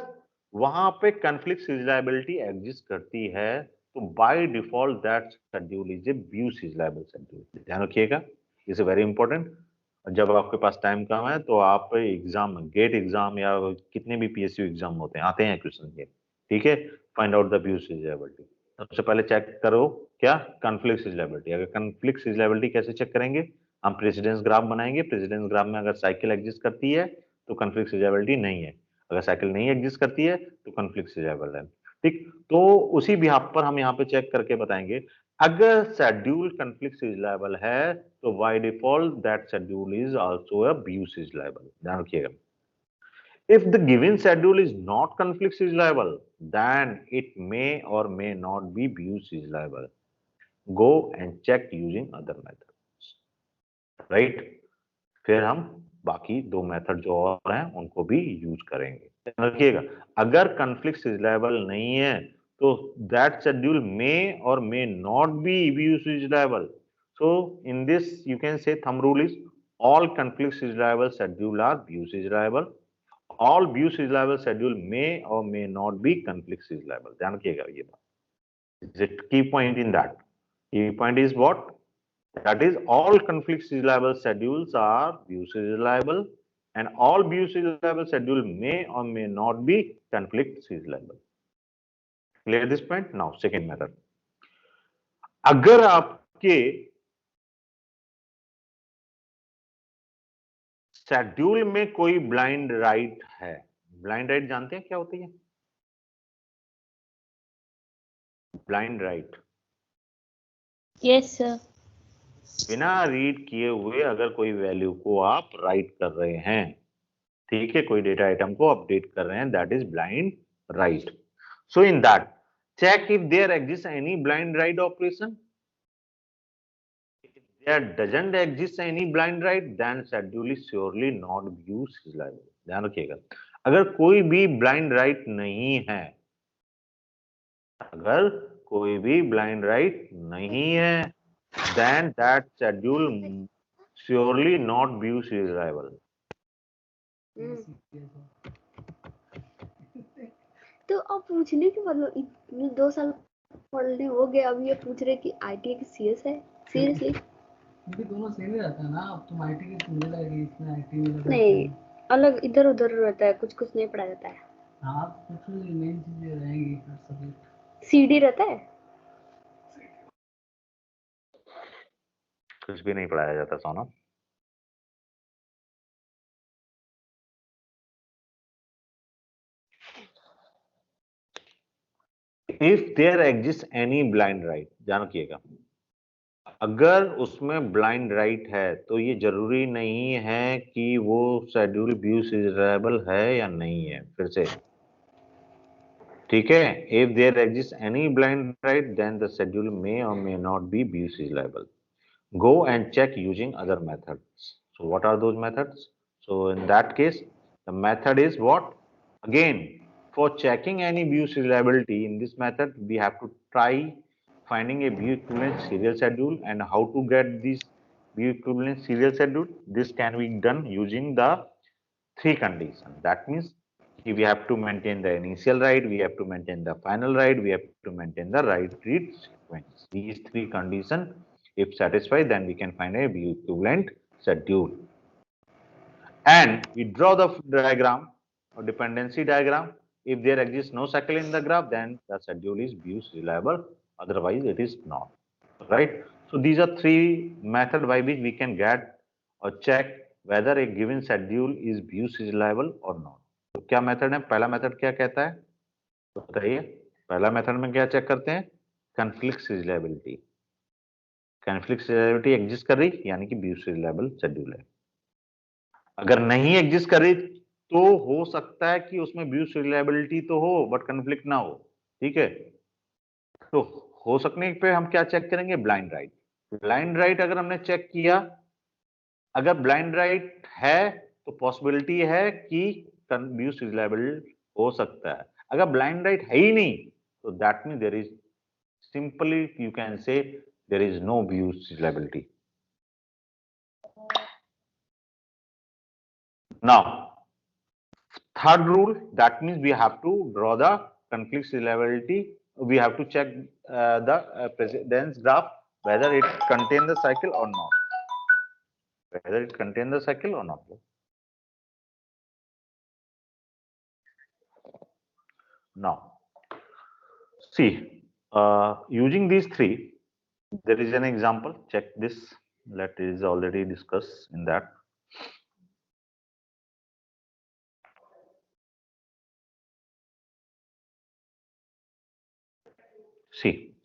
वहां पे कॉन्फ्लिक्ट सीरियलाइजेबिलिटी एग्जिस्ट करती है तो by default that schedule is a view serialisable schedule. ध्यान रखिएगा, इज वेरी इंपॉर्टेंट। जब आपके पास टाइम कम है तो आप एग्जाम, गेट एग्जाम या कितने भी PSU एग्जाम होते हैं, आते हैं क्वेश्चन के, ठीक है, find out the view serialisability. सबसे पहले चेक करो क्या, कॉन्फ्लिक्ट सीरियलाइजेबिलिटी। अगर कॉन्फ्लिक्ट सीरियलाइजेबिलिटी कैसे चेक करेंगे, हम प्रेसिडेंस ग्राफ बनाएंगे। प्रेसिडेंस ग्राफ में अगर साइकिल एग्जिस्ट करती है तो कॉन्फ्लिक्ट सीरियलाइजेबिलिटी नहीं है, अगर साइकिल नहीं एग्जिस्ट करती है तो कॉन्फ्लिक्ट सीरियलाइजेबल है, ठीक। तो उसी बिहाफ पर हम यहाँ पे चेक करके बताएंगे, अगर शेड्यूल कॉन्फ्लिक्ट सीरियलाइजेबल है तो by default that schedule is also a view serialisable. ध्यान रखिएगा, if the given schedule is not conflict serializable then it may or may not be view serializable. Go and check using other methods, right? फिर हम बाकी दो method जो और हैं उनको भी यूज करेंगे। रखिएगा, अगर कॉन्फ्लिक्ट सीरियलाइजेबल नहीं है तो दैट शेड्यूल मे और may not be view serialisable. So in this you can से thumb rule is all conflict serializable schedule are view serializable, all view serializable schedule may or may not be conflict serializable। ध्यान रखिएगा ये बात, is it key point in that? Key point is what? That is, all conflict serializable schedules are view serializable and all view serializable schedule may or may not be conflict serializable. Clear this point? Now second method, अगर आपके schedule में कोई blind right है, blind right जानते हैं क्या होती है? Blind right,
yes sir.
बिना रीड किए हुए अगर कोई वैल्यू को आप राइट कर रहे हैं, ठीक है, कोई डेटा आइटम को अपडेट कर रहे हैं, that is blind right. So in that check if there exists any blind write operation. If there doesn't exist any blind write, then schedule is surely not view serializable. ध्यान रखिएगा, अगर कोई भी blind write नहीं है, अगर कोई भी ब्लाइंड राइट नहीं है, then that schedule surely not view serializable.
तो अब पूछने के मतलब इतने 2 साल पढ़ने हो गए, अब ये पूछ रहे कि आईटी की सीएस है, सीरियसली?
भी दोनों सेम ही रहता है ना, अब तुम आईटी की मुझे लगेगी इसमें आईटी में
नहीं, अलग इधर उधर रहता है, कुछ कुछ नहीं पढ़ाया जाता है।
हाँ, कुछ मेन चीजें रहेंगी हर सब्जेक्ट।
सीडी रहता है,
कुछ भी नहीं पढ़ाया जाता सोना। If there exists any blind write, ध्यान रखिएगा, अगर उसमें ब्लाइंड राइट है तो ये जरूरी नहीं है कि वो शेड्यूल व्यू सीरियलाइजेबल है या नहीं है। फिर से ठीक है, if there exist any blind write then the schedule may और may not be view serializable. Go and check using other methods. So what are those methods? So in that case, the method is what? Again, for checking any view serializability in this method, we have to try finding a view equivalent serial schedule. And how to get this view equivalent serial schedule? This can be done using the three conditions. That means we have to maintain the initial write, we have to maintain the final write, we have to maintain the write read sequence. These three conditions, if satisfied, then we can find a view equivalent schedule. And we draw the diagram or dependency diagram. If there exists no cycle in the graph, then the schedule is view reliable, otherwise it is not. Right? So these are three methods by which we can get or check whether a given schedule is view serializable or not. तो क्या method है? पहला method क्या कहता है तो बताइए। पहला मेथड में क्या चेक करते हैं? Conflict serialisability. Conflict serialisability exist कर रही यानी कि व्यू सीरियलाइजेबल शेड्यूल है। अगर नहीं एग्जिस्ट कर रही तो हो सकता है कि उसमें व्यू सीरियलाइजेबिलिटी तो हो बट कॉन्फ्लिक्ट ना हो। ठीक है, तो हो सकने पे हम क्या चेक करेंगे? Blind write. ब्लाइंड राइट अगर हमने चेक किया, अगर ब्लाइंड राइट है तो पॉसिबिलिटी है कि व्यू सीरियलाइजेबल हो सकता है। अगर ब्लाइंड राइट है ही नहीं तो that mean there is simply you can say there is no view serializability. Now, third rule, that means we have to draw the conflict serializability. We have to check the precedence graph whether it contains the cycle or not. Whether it contains the cycle or not. Now, see, using these three, there is an example. Check this. That is already discussed in that. See,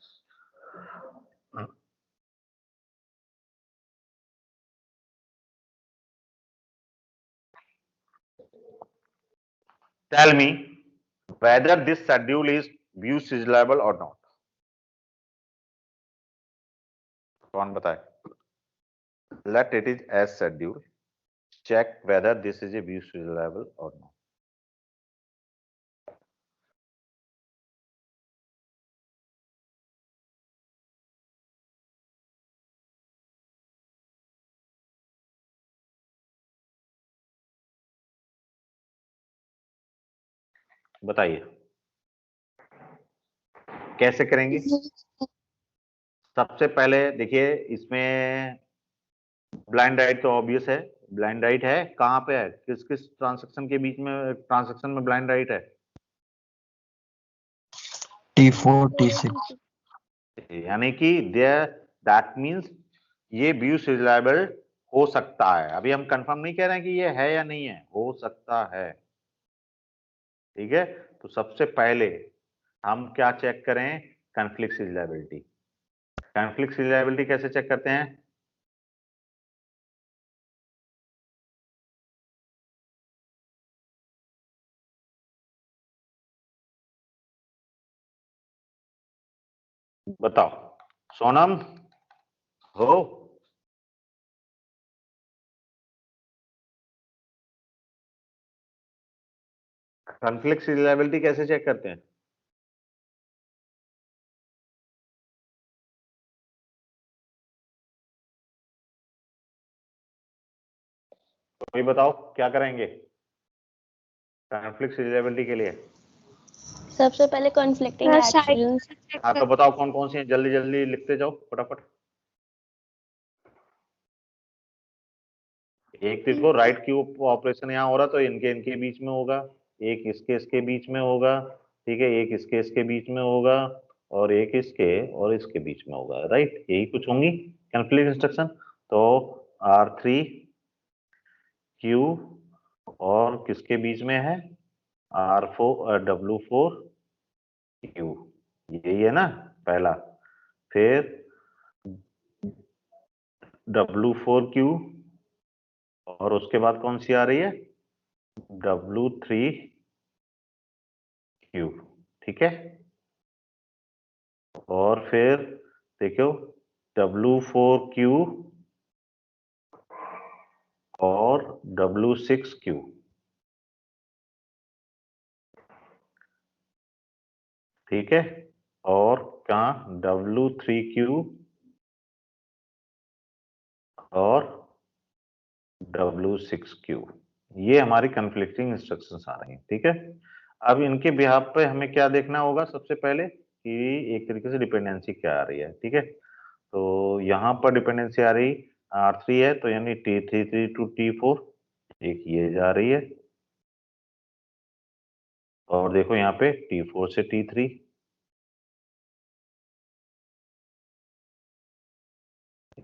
tell me whether this schedule is view serializable or not. कौन बताए? Let it is as schedule. Check whether this is a view serializable or not. बताइए कैसे करेंगे? सबसे पहले देखिए, इसमें blind right तो ऑब्वियस है। ब्लाइंड राइट है कहाँ पे है? किस किस ट्रांजैक्शन के बीच में, ट्रांजैक्शन में ब्लाइंड राइट है?
T4 T6
यानी कि दैट मींस ये व्यू सीरियलाइजेबल हो सकता है। अभी हम कंफर्म नहीं कह रहे हैं कि ये है या नहीं है, हो सकता है। ठीक है, तो सबसे पहले हम क्या चेक करें? Conflict serialisability. कॉन्फ्लिक्ट सीरियलाइजेबिलिटी कैसे चेक करते हैं? बताओ सोनम हो? कॉन्फ्लिक्ट सीरियलाइजेबिलिटी कैसे चेक करते हैं? कोई बताओ क्या करेंगे कॉन्फ्लिक्ट सीरियलाइजेबिलिटी के लिए?
सबसे पहले कॉन्फ्लिक्टिंग एक्शंस।
हाँ तो बताओ कौन कौन सी हैं, जल्दी जल्दी लिखते जाओ फटाफट। एक देखो राइट क्यूब ऑपरेशन यहाँ हो रहा तो इनके इनके बीच में होगा, एक इसके इसके बीच में होगा, ठीक है, एक इसके इसके बीच में होगा और एक इसके और इसके बीच में होगा। राइट, यही कुछ होंगी कॉन्फ्लिक्ट इंस्ट्रक्शन। तो R3 Q और किसके बीच में है? R4 W4 Q, यही है ना पहला। फिर W4Q और उसके बाद कौन सी आ रही है, W3Q, ठीक है। और फिर देखो W4Q और W6Q, ठीक है। और कहाँ W3Q और W6Q, ये हमारी कन्फ्लिक्टिंग इंस्ट्रक्शंस आ रही हैं, ठीक है। अब इनके बिहाफ पे हमें क्या देखना होगा, सबसे पहले कि एक तरीके से डिपेंडेंसी क्या आ रही है, ठीक है। तो यहाँ पर डिपेंडेंसी आ रही R3 है, तो यानी T3 टू T4, एक ये जा रही है। और देखो यहाँ पे T4 से T3,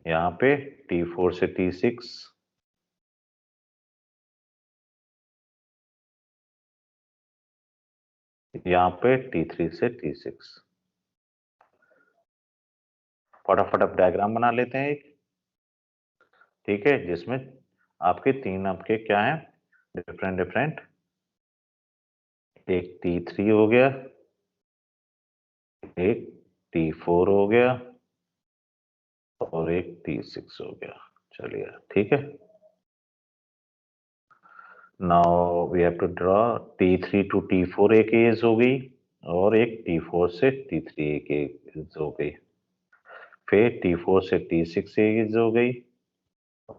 यहाँ पे T4 से T6, यहाँ पे T3 से T6। फटाफट अब डायग्राम बना लेते हैं एक, ठीक है, जिसमें आपके तीन आपके क्या हैं, डिफरेंट, एक T3 हो गया, एक T4 हो गया और एक T6 हो गया। चलिए ठीक है। Now we have to draw T3 to T4 एक एज हो गई और एक T4 से T3 एक एज हो गई, फिर T4 से T6 एज हो गई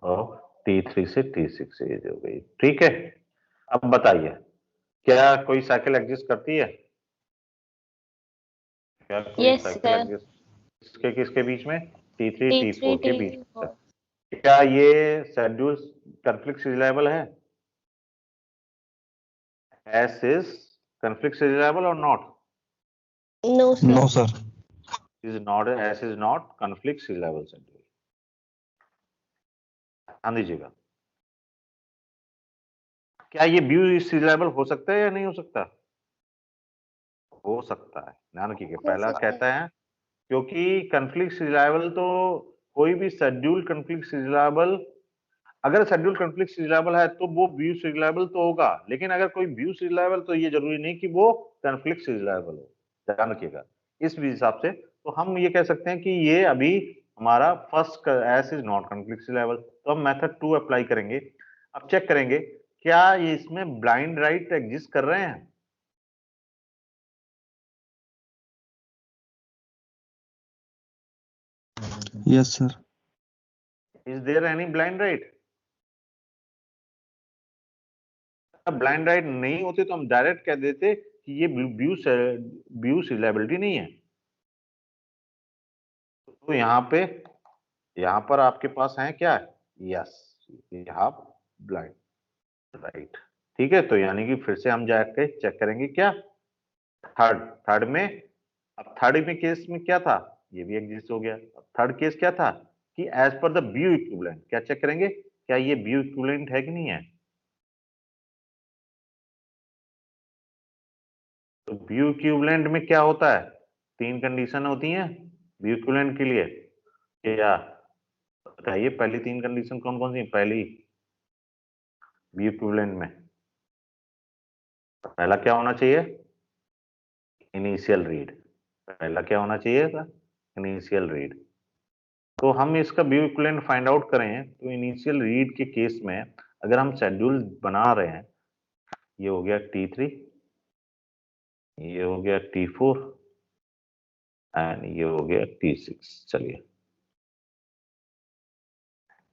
और T3 से T6 एज हो गई, ठीक है। अब बताइए क्या कोई साइकिल एग्जिस्ट करती है, क्या कोई
Yes,
साइकिल
sir.
एग्जिस्ट किसके किसके बीच में, T3
T3,
T4 के बीच में।
T4.
क्या ये शेड्यूल कॉन्फ्लिक्ट सीरियलाइबल है, S is conflict serializable or not?
No, sir.
No, sir.
Is not, S is not conflict serializable schedule। ध्यान दीजिएगा, क्या ये व्यू सीरियलाइबल हो सकता है या नहीं हो सकता, हो सकता है। ध्यान रखिएगा, पहला कहता है क्योंकि conflict serializable तो कोई भी शेड्यूल conflict serializable, अगर शेड्यूल conflict serializable है तो वो व्यू serializable तो होगा, लेकिन अगर कोई व्यू serializable तो ये जरूरी नहीं कि वो conflict serializable हो। ध्यान रखिएगा इस हिसाब से, तो हम ये कह सकते हैं कि ये अभी हमारा first S is not conflict serializable. तो हम मेथड 2 अप्लाई करेंगे। अब चेक करेंगे क्या ये इसमें ब्लाइंड राइट एग्जिस्ट कर रहे हैं,
Yes, sir.
Is there any blind write. Blind write नहीं होते तो हम डायरेक्ट कह देते कि ये व्यू सीरियलाइबिलिटी नहीं है। तो यहाँ पर आपके पास है क्या, यस, यहाँ ब्लाइंड राइट, ठीक है। तो यानी कि फिर से हम जाके चेक करेंगे क्या, थर्ड में, अब थर्ड में केस में क्या था, ये भी एग्जिस्ट हो गया। थर्ड केस क्या था कि एज पर द व्यू इक्विवेलेंट, क्या चेक करेंगे क्या ये व्यू इक्विवेलेंट है कि नहीं है। तो व्यू इक्विवेलेंट में क्या होता है, तीन कंडीशन होती हैं व्यू इक्विवेलेंट के लिए, क्या बताइए पहली तीन कंडीशन कौन कौन सी। पहली व्यू इक्विवेलेंट में पहला क्या होना चाहिए, इनिशियल रीड, पहला क्या होना चाहिए था, इनिशियल रीड। तो हम इसका व्यू इक्विवेलेंट फाइंड आउट करें तो इनिशियल रीड के केस में अगर हम शेड्यूल बना रहे हैं, ये हो गया T3, ये हो गया T4 एंड ये हो गया T6। चलिए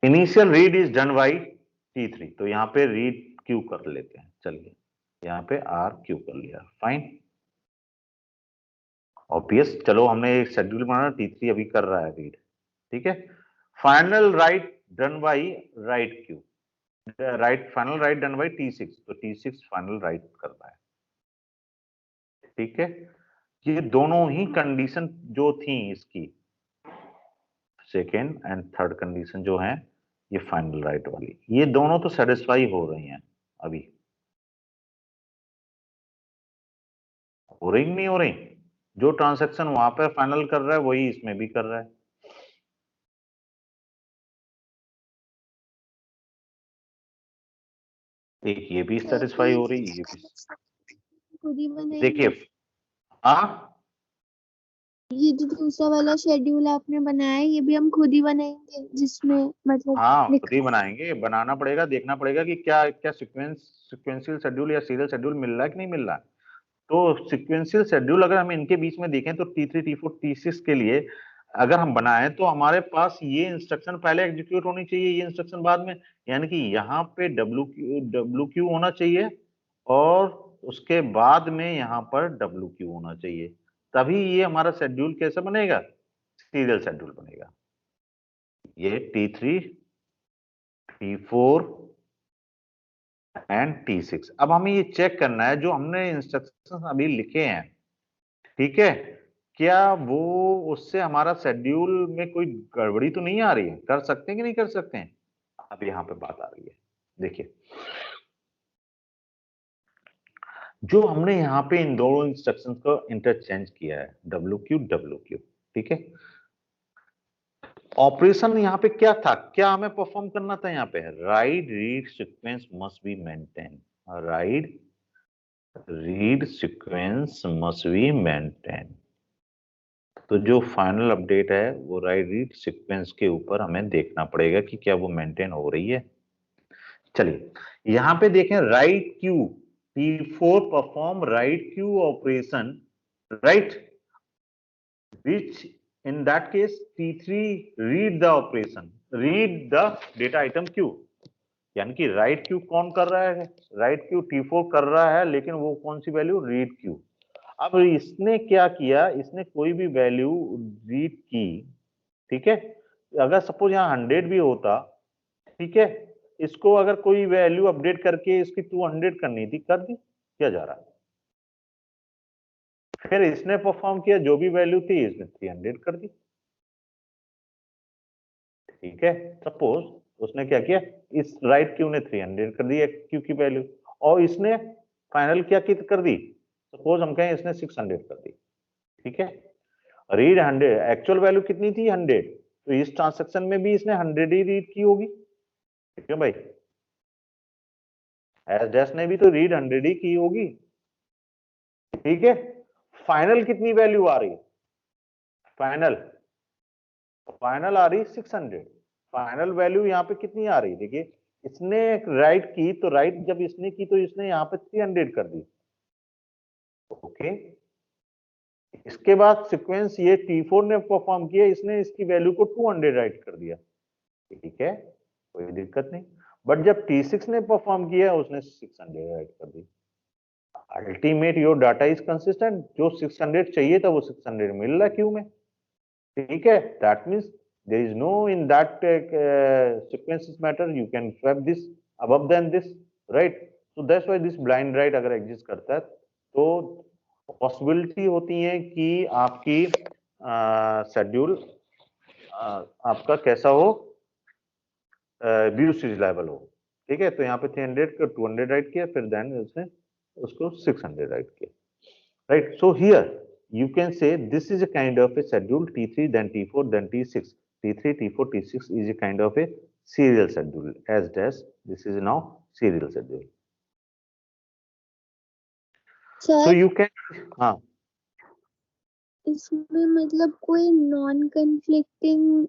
initial read is done by T3, तो यहाँ पे रीड क्यू कर लेते हैं। चलिए यहाँ पे R क्यू कर लिया, फाइन ऑब्वियस। चलो हमने एक शेड्यूल बनाना, T3 अभी कर रहा है रीड, ठीक है। Final right done by right Q, right final right done by T6, तो T6 फाइनल राइट कर रहा है, ठीक है। ये दोनों ही कंडीशन जो थी इसकी, सेकेंड एंड थर्ड कंडीशन जो है ये फाइनल राइट वाली, ये दोनों तो सेटिस्फाई हो रही हैं अभी, हो रही नहीं हो रही। जो ट्रांजैक्शन वहां पर फाइनल कर रहा है वही इसमें भी कर रहा है, एक ये भी सेटिस्फाई हो रही, ये भी।
खुद ही बनाएंगे।
देखिए हाँ,
ये जो दूसरा वाला शेड्यूल आपने बनाया है ये भी हम खुद ही बनाएंगे, जिसमें मतलब
हाँ खुद
लिखा
ही बनाएंगे, बनाना पड़ेगा, देखना पड़ेगा कि क्या क्या सिक्वेंशियल शेड्यूल या सीरियल शेड्यूल मिल रहा है कि नहीं मिल रहा है। तो सिक्वेंशियल शेड्यूल अगर हम इनके बीच में देखें तो T3 T4 T6 के लिए अगर हम बनाएं तो हमारे पास ये इंस्ट्रक्शन पहले एग्जीक्यूट होनी चाहिए, ये इंस्ट्रक्शन बाद में, यानी कि यहाँ पे WQ होना चाहिए और उसके बाद में यहाँ पर WQ होना चाहिए, तभी ये हमारा शेड्यूल कैसे बनेगा, सीरियल शेड्यूल बनेगा। ये T3 T4 एंड T6। अब हमें ये चेक करना है जो हमने इंस्ट्रक्शन अभी लिखे हैं, ठीक है, क्या वो उससे हमारा शेड्यूल में कोई गड़बड़ी तो नहीं आ रही है, कर सकते हैं कि नहीं कर सकते हैं। अब यहाँ पे बात आ रही है, देखिए जो हमने यहाँ पे इन दोनों इंस्ट्रक्शन को इंटरचेंज किया है, WQ, ठीक है, ऑपरेशन यहाँ पे क्या था, क्या हमें परफॉर्म करना था, यहाँ पे right read sequence must be maintain, right read sequence must be maintain. तो जो फाइनल अपडेट है वो राइट रीड सीक्वेंस के ऊपर हमें देखना पड़ेगा कि क्या वो मेंटेन हो रही है। चलिए यहां पे देखें, right Q T4 perform right Q operation, right, which in that case T3 read the operation, read the data item Q, यानी कि राइट क्यू कौन कर रहा है, राइट क्यू T4 कर रहा है, लेकिन वो कौन सी वैल्यू, रीड क्यू। अब इसने क्या किया, इसने कोई भी वैल्यू रीड की, ठीक है, अगर सपोज यहाँ 100 भी होता, ठीक है, इसको अगर कोई वैल्यू अपडेट करके इसकी 200 करनी थी, कर दी, किया जा रहा है। फिर इसने परफॉर्म किया, जो भी वैल्यू थी इसने 300 कर दी, ठीक है, सपोज उसने क्या किया, इस राइट क्यू ने 300 कर दी क्यू की वैल्यू, और इसने फाइनल क्या कर दी, सपोज हम कहें इसने 600 कर दी, ठीक है, रीड 100, एक्चुअल वैल्यू कितनी थी 100, तो इस ट्रांसैक्शन में भी इसने 100 ही रीड की होगी, ठीक है भाई, एस डैश ने भी तो रीड 100 ही की होगी, ठीक है। फाइनल कितनी वैल्यू आ रही है, फाइनल आ रही 600, फाइनल वैल्यू यहाँ पे कितनी आ रही है, देखिए इसने राइट की, तो राइट जब इसने की तो इसने यहाँ पे 300 कर दी, ओके, इसके बाद सीक्वेंस ये T4 ने परफॉर्म किया, इसने इसकी वैल्यू को 200 राइट कर दिया, ठीक है, कोई दिक्कत नहीं, बट जब T6 ने परफॉर्म किया उसने 600 राइट कर दी। Ultimate your data is consistent, जो 600 चाहिए था वो 600 मिल रहा है क्यू में, ठीक है, that means there is no in that sequences matter, you can swap this above than this, right, so that's why this blind write अगर एग्जिस्ट करता है तो पॉसिबिलिटी होती है कि आपकी शेड्यूल आपका कैसा हो, व्यू सीरियलाइबल हो, ठीक है, तो यहाँ पे 300 का 200 राइट किया, फिर देन उसने उसको 600 राइट किया, right, so here you can say this is a kind of a schedule, T3 then T4 then T6, T3 T4 T6 is a kind of a serial schedule, as dash this is now serial schedule, so
sir
you can, हाँ
इसमें मतलब कोई non conflicting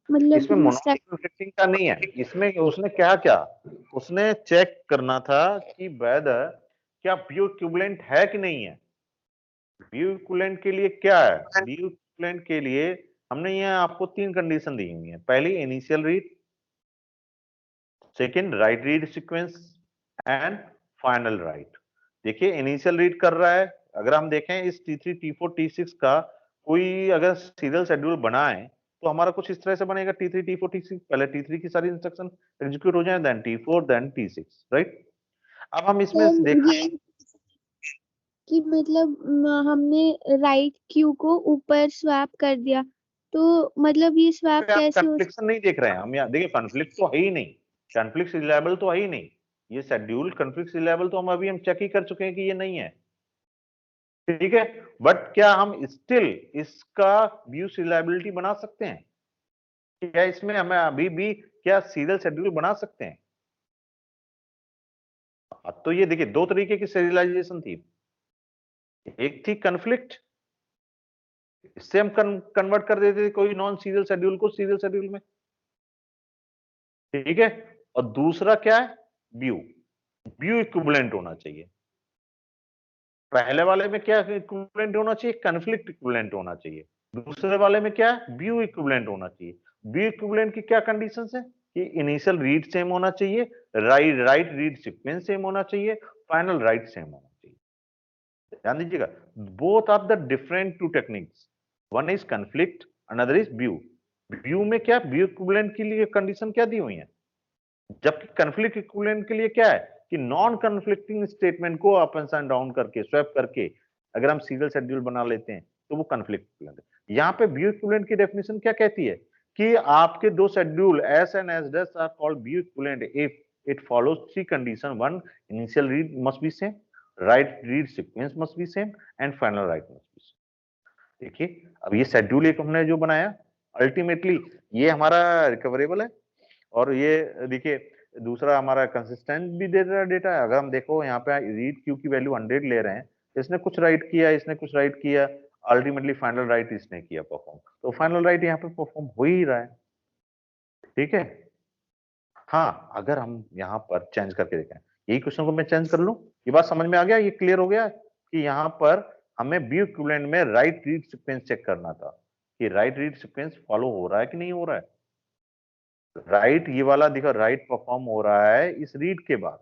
मतलब
इसमें monotonic conflicting का नहीं है, इसमें उसने क्या क्या, उसने चेक करना था कि वेदर क्या व्यू इक्विवेलेंट है कि नहीं है, व्यू इक्विवेलेंट के लिए क्या है, व्यू इक्विवेलेंट के लिए हमने यहाँ आपको 3 कंडीशन दी हुई है, पहली initial read, second right read sequence and final right. देखिए इनिशियल रीड कर रहा है, अगर हम देखें इस T3 T4 T6 का कोई अगर सीरियल शेड्यूल बनाए तो हमारा कुछ इस तरह से बनेगा, T3 T4 T6, पहले T3 की सारी इंस्ट्रक्शन एग्जीक्यूट हो जाए, then T4 then T6, right. अब हम इसमें देखें
कि मतलब हमने राइट क्यू को ऊपर स्वैप कर दिया, तो मतलब ये स्वैप कैसे हो
कन्फ्लिक्शन नहीं देख रहे हैं हम, यहाँ देखिए कन्फ्लिक्ट तो है ही नहीं, कन्फ्लिक्ट रिलायबल तो है ही नहीं, ये शेड्यूल कन्फ्लिक्ट रिलायबल तो हम चेक ही कर चुके हैं कि ये नहीं है, ठीक है, बट क्या हम स्टिल इसका व्यू रिलायबिलिटी बना सकते हैं, क्या इसमें हमें अभी भी क्या सीरियल शेड्यूल बना सकते हैं, अब तो ये देखिए दो तरीके की सीरियलाइजेशन थी, एक थी कन्फ्लिक्ट, इससे हम कन्वर्ट कर देते थे कोई नॉन सीरियल शेड्यूल को सीरियल शेड्यूल में, ठीक है। और दूसरा क्या है, व्यू, व्यू इक्विवेलेंट होना चाहिए। पहले वाले में क्या इक्विवेलेंट होना चाहिए, कन्फ्लिक्ट इक्विवेलेंट होना चाहिए। दूसरे वाले में क्या है, व्यू इक्विवेलेंट होना चाहिए। व्यू इक्विवेलेंट की क्या कंडीशंस है कि इनिशियल रीड सेम होना चाहिए, राइट रीड सीक्वेंस सेम होना चाहिए, फाइनल राइट सेम होना चाहिए। ध्यान दीजिएगा, both are the different two techniques, one is conflict another is view. View में क्या, व्यू इक्विवेलेंट के लिए कंडीशन क्या दी हुई है, जबकि कन्फ्लिक्ट इक्विवेलेंट के लिए क्या है कि नॉन कन्फ्लिक्टिंग स्टेटमेंट को अप एंड डाउन करके स्वैप करके अगर हम सीरियल शेड्यूल बना लेते हैं तो वो कन्फ्लिक्ट इक्विवेलेंट है। यहाँ पे व्यू इक्विवेलेंट की डेफिनेशन क्या कहती है कि आपके दो schedule S and S dash are called view equivalent if it follows three condition, one initial read must be same, write read sequence must be same and final write must be same. देखिए अब ये schedule एक हमने जो बनाया ultimately ये हमारा recoverable है, और ये देखिए दूसरा हमारा कंसिस्टेंट भी दे रहा है डेटा। अगर हम देखो यहाँ पे रीड क्यू की वैल्यू 100 ले रहे हैं, इसने कुछ राइट किया, इसने कुछ राइट किया, अल्टीमेटली फाइनल राइट इसने किया परफॉर्म, तो फाइनल राइट यहाँ पे परफॉर्म हो ही रहा है, ठीक है। हाँ अगर हम यहाँ पर चेंज करके देखें, यही क्वेश्चन को मैं चेंज कर लूं, ये बात समझ में आ गया, ये क्लियर हो गया कि यहाँ पर हमें व्यू इक्विवेलेंट में राइट रीड सीक्वेंस चेक करना था कि राइट रीड सीक्वेंस फॉलो हो रहा है कि नहीं हो रहा है। राइट ये वाला देखो, राइट परफॉर्म हो रहा है इस रीड के बाद,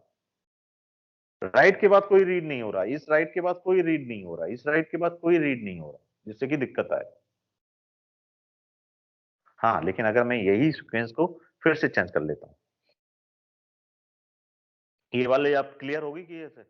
राइट के बाद कोई रीड नहीं हो रहा, इस राइट के बाद कोई रीड नहीं हो रहा, इस राइट के बाद कोई रीड नहीं हो रहा, जिससे कि दिक्कत आए। हाँ लेकिन अगर मैं यही सीक्वेंस को फिर से चेंज कर लेता हूं, ये वाले आप क्लियर होगी कि ऐसे